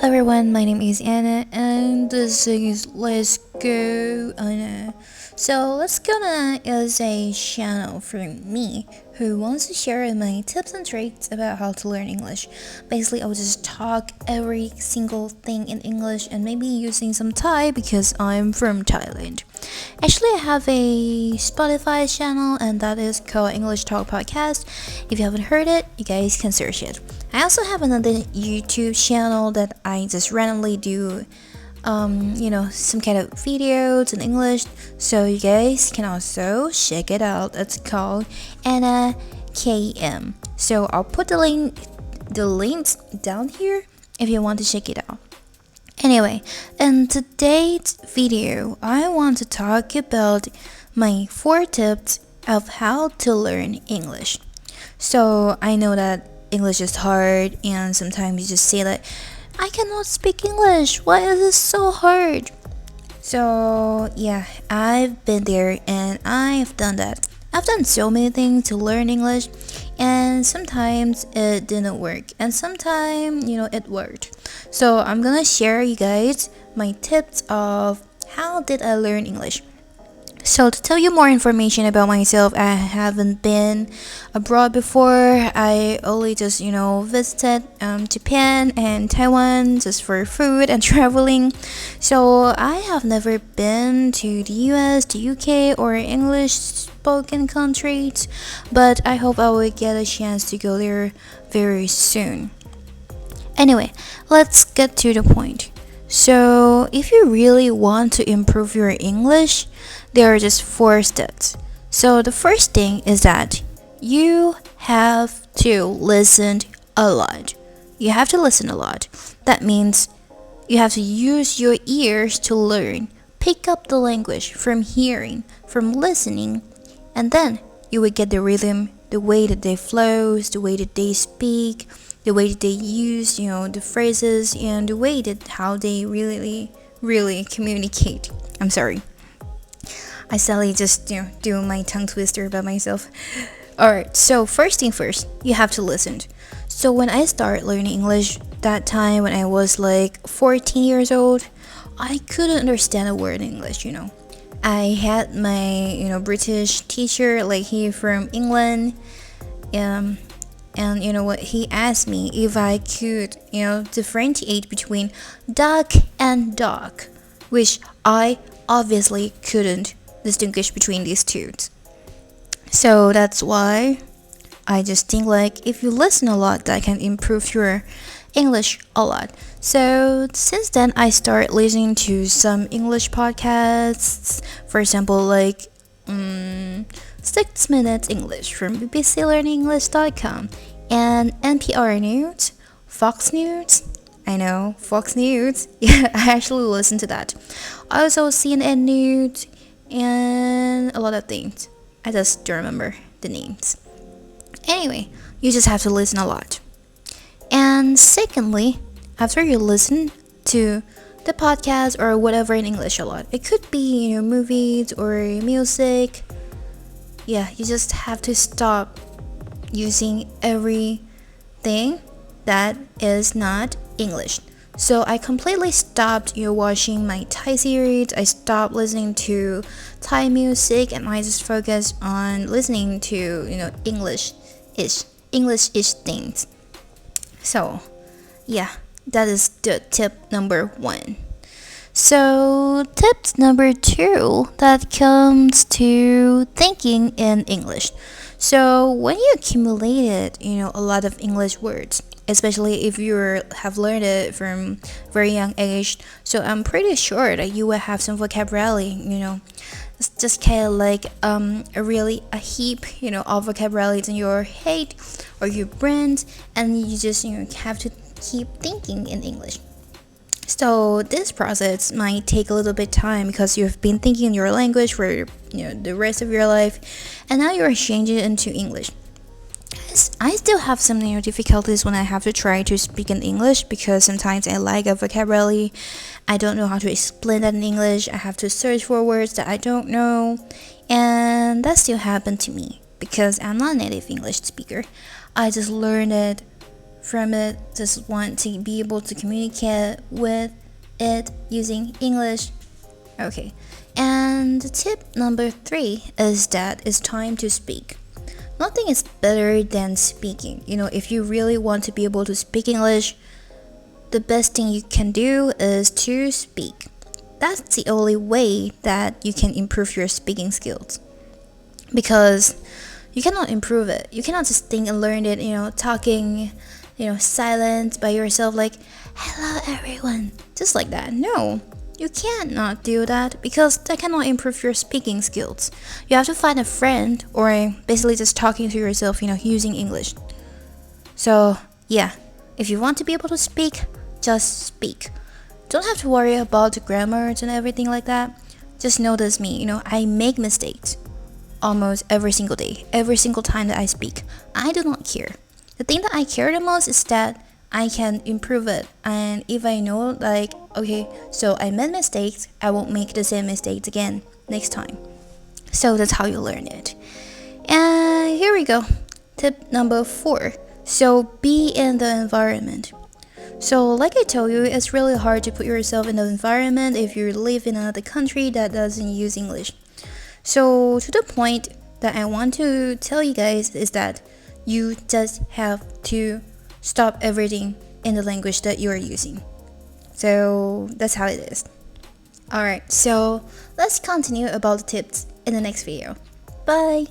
everyone, my name is Anna and this is Let's Goo Ana. So Let's Goo Ana is a channel for me who wants to share my tips and tricks about how to learn English. Basically, I will just talk every single thing in English and maybe using some Thai because I'm from Thailand. Actually, I have a Spotify channel and that is called English Talk Podcast. If you haven't heard it, you guys can search it. I also have another YouTube channel that I just randomly do some kind of videos in English, so you guys can also check it out. It's called Anna KM. So I'll put the links down here if you want to check it out. Anyway, in today's video, I want to talk about my 4 tips of how to learn English. So I know that English is hard and sometimes you just say that I cannot speak English. Why is it so hard? So yeah, I've been there and I've done that. I've done so many things to learn English and sometimes it didn't work and sometimes it worked. So I'm gonna share you guys my tips of how did I learn English. So to tell you more information about myself, I haven't been abroad before. I only just visited Japan and Taiwan just for food and traveling. So I have never been to the US, the UK or English spoken countries, but I hope I will get a chance to go there very soon. Anyway, let's get to the point. So if you really want to improve your English, there are just 4 steps. So the first thing is that you have to listen a lot. You have to listen a lot. That means you have to use your ears to learn. Pick up the language from hearing, from listening, and then you will get the rhythm, the way that they flows, the way that they speak, the way that they use, the phrases, and the way that how they really communicate. I'm sorry. I sadly just do my tongue twister by myself. Alright, so first thing first, you have to listen. So when I started learning English, that time when I was like 14 years old, I couldn't understand a word in English, I had my British teacher, like he from England, and what he asked me if I could differentiate between duck and dog, which I obviously couldn't distinguish between these two. So that's why I just think like if you listen a lot, that can improve your English a lot. So since then I started listening to some English podcasts, for example like 6 Minutes English from bbclearningenglish.com and NPR News, Fox News. I know, Fox News. Yeah, I actually listen to that. Also CNN News and a lot of things. I just don't remember the names. Anyway, you just have to listen a lot. And secondly, after you listen to the podcast or whatever in English a lot, it could be movies or music. Yeah, you just have to stop using everything that is not English. So I completely stopped watching my Thai series. I stopped listening to Thai music and I just focused on listening to English-ish things. So yeah, that is the tip number 1. So tips number 2, that comes to thinking in English. So when you accumulated a lot of English words, especially if you have learned it from very young age, so I'm pretty sure that you will have some vocabulary. It's just kind of like a heap of vocabulary in your head or your brain, and you just have to keep thinking in English. So this process might take a little bit time because you've been thinking in your language for the rest of your life, and now you're changing it into English. I still have some difficulties when I have to try to speak in English because sometimes I lack a vocabulary. I don't know how to explain that in English. I have to search for words that I don't know, and that still happened to me because I'm not a native English speaker. I just learned it from it, just want to be able to communicate with it using English. Okay, and tip number 3 is that it's time to speak. Nothing is better than speaking. If you really want to be able to speak English, the best thing you can do is to speak. That's the only way that you can improve your speaking skills. Because you cannot improve it. You cannot just think and learn it, talking, silent by yourself like, hello everyone, just like that. No, you cannot do that because that cannot improve your speaking skills. You have to find a friend or basically just talking to yourself, using English. So, yeah, if you want to be able to speak, just speak. Don't have to worry about the grammars and everything like that. Just notice me, I make mistakes almost every single day, every single time that I speak. I do not care. The thing that I care the most is that I can improve it. And if I know okay, so I made mistakes, I won't make the same mistakes again next time. So that's how you learn it. And here we go. Tip number 4. So be in the environment. So like I told you, it's really hard to put yourself in the environment if you live in another country that doesn't use English. So to the point that I want to tell you guys is that you just have to stop everything in the language that you are using. So that's how it is. Alright, so let's continue about the tips in the next video. Bye!